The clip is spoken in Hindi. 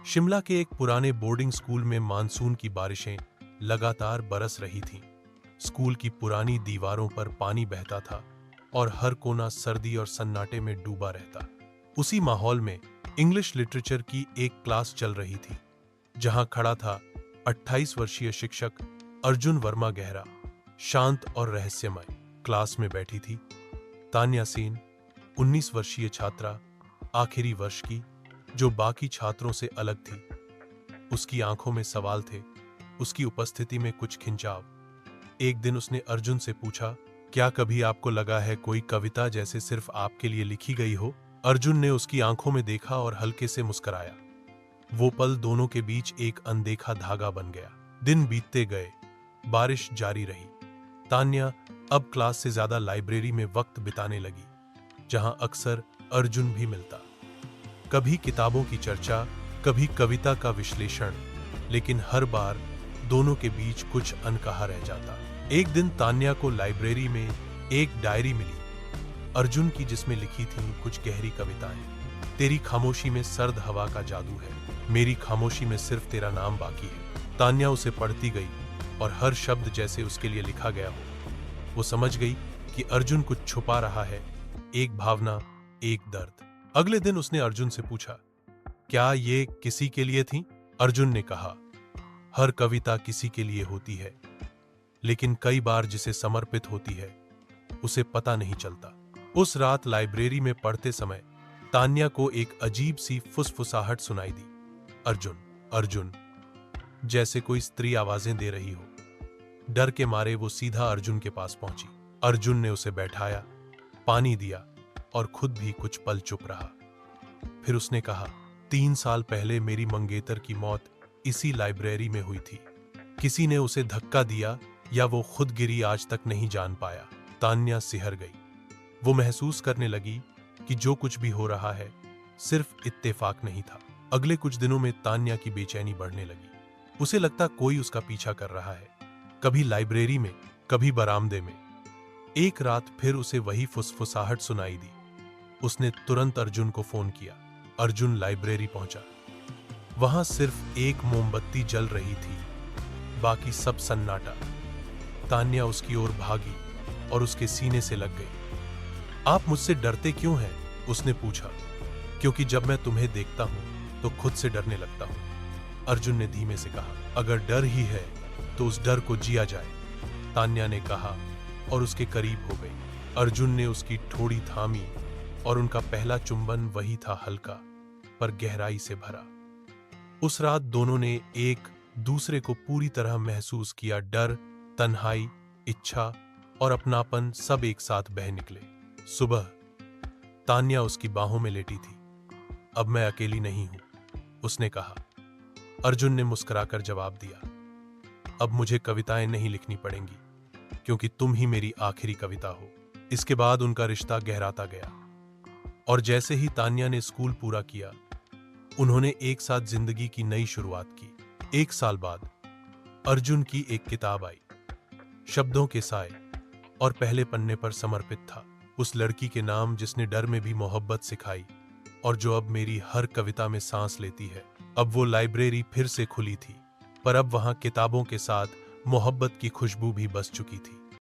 शिमला के एक पुराने बोर्डिंग स्कूल में मानसून की बारिशें लगातार बरस रही थीं। स्कूल की पुरानी दीवारों पर पानी बहता था और हर कोना सर्दी और सन्नाटे में डूबा रहता। उसी माहौल में इंग्लिश लिटरेचर की एक क्लास चल रही थी, जहां खड़ा था 28 वर्षीय शिक्षक अर्जुन वर्मा गहरा, शांत और रहस्यमय। क्लास में बैठी थी तान्या सेन, 19 वर्षीय छात्रा, आखिरी वर्ष की, जो बाकी छात्रों से अलग थी। उसकी आंखों में सवाल थे, उसकी उपस्थिति में कुछ खिंचाव। एक दिन उसने अर्जुन से पूछा, क्या कभी आपको लगा है कोई कविता जैसे सिर्फ आपके लिए लिखी गई हो? अर्जुन ने उसकी आंखों में देखा और हल्के से मुस्कुराया। वो पल दोनों के बीच एक अनदेखा धागा बन गया। दिन बीतते गए, बारिश जारी रही। तान्या अब क्लास से ज्यादा लाइब्रेरी में वक्त बिताने लगी, जहां अक्सर अर्जुन भी मिलता। कभी किताबों की चर्चा, कभी कविता का विश्लेषण, लेकिन हर बार दोनों के बीच कुछ अनकहा रह जाता। एक दिन तान्या को लाइब्रेरी में एक डायरी मिली, अर्जुन की, जिसमें लिखी थी कुछ गहरी कविताएं। तेरी खामोशी में सर्द हवा का जादू है, मेरी खामोशी में सिर्फ तेरा नाम बाकी है। तान्या उसे पढ़ती गई और हर शब्द जैसे उसके लिए लिखा गया हो। वो समझ गई कि अर्जुन कुछ छुपा रहा है, एक भावना, एक दर्द। अगले दिन उसने अर्जुन से पूछा, क्या ये किसी के लिए थी? अर्जुन ने कहा, हर कविता किसी के लिए होती है, लेकिन कई बार जिसे समर्पित होती है उसे पता नहीं चलता। उस रात लाइब्रेरी में पढ़ते समय तान्या को एक अजीब सी फुसफुसाहट सुनाई दी। अर्जुन, अर्जुन, जैसे कोई स्त्री आवाजें दे रही हो। डर के मारे वो सीधा अर्जुन के पास पहुंची। अर्जुन ने उसे बैठाया, पानी दिया और खुद भी कुछ पल चुप रहा। फिर उसने कहा, 3 साल पहले मेरी मंगेतर की मौत इसी लाइब्रेरी में हुई थी। किसी ने उसे धक्का दिया या वो खुद गिरी, आज तक नहीं जान पाया। तान्या सिहर गई। वो महसूस करने लगी कि जो कुछ भी हो रहा है सिर्फ इत्तेफाक नहीं था। अगले कुछ दिनों में तान्या की बेचैनी बढ़ने लगी। उसे लगता कोई उसका पीछा कर रहा है, कभी लाइब्रेरी में, कभी बरामदे में। एक रात फिर उसे वही फुसफुसाहट सुनाई दी। उसने तुरंत अर्जुन को फोन किया। अर्जुन लाइब्रेरी पहुंचा। वहां सिर्फ एक मोमबत्ती जल रही थी, बाकी सब सन्नाटा। तान्या उसकी ओर भागी और उसके सीने से लग गई। आप मुझसे डरते क्यों हैं? उसने पूछा। क्योंकि जब मैं तुम्हें देखता हूं तो खुद से डरने लगता हूं, अर्जुन ने धीमे से कहा। अगर डर ही है तो उस डर को जिया जाए, तान्या ने कहा और उसके करीब हो गई। अर्जुन ने उसकी ठोड़ी थामी और उनका पहला चुंबन वही था, हल्का पर गहराई से भरा। उस रात दोनों ने एक दूसरे को पूरी तरह महसूस किया। डर, तन्हाई, इच्छा और अपनापन सब एक साथ बह निकले। सुबह तान्या उसकी बाहों में लेटी थी। अब मैं अकेली नहीं हूं, उसने कहा। अर्जुन ने मुस्कुराकर जवाब दिया, अब मुझे कविताएं नहीं लिखनी पड़ेंगी, क्योंकि तुम ही मेरी आखिरी कविता हो। इसके बाद उनका रिश्ता गहराता गया और जैसे ही तान्या ने स्कूल पूरा किया, उन्होंने एक साथ जिंदगी की नई शुरुआत की। 1 साल बाद अर्जुन की एक किताब आई, शब्दों के साए, और पहले पन्ने पर समर्पित था उस लड़की के नाम जिसने डर में भी मोहब्बत सिखाई और जो अब मेरी हर कविता में सांस लेती है। अब वो लाइब्रेरी फिर से खुली थी, पर अब वहां किताबों के साथ मोहब्बत की खुशबू भी बस चुकी थी।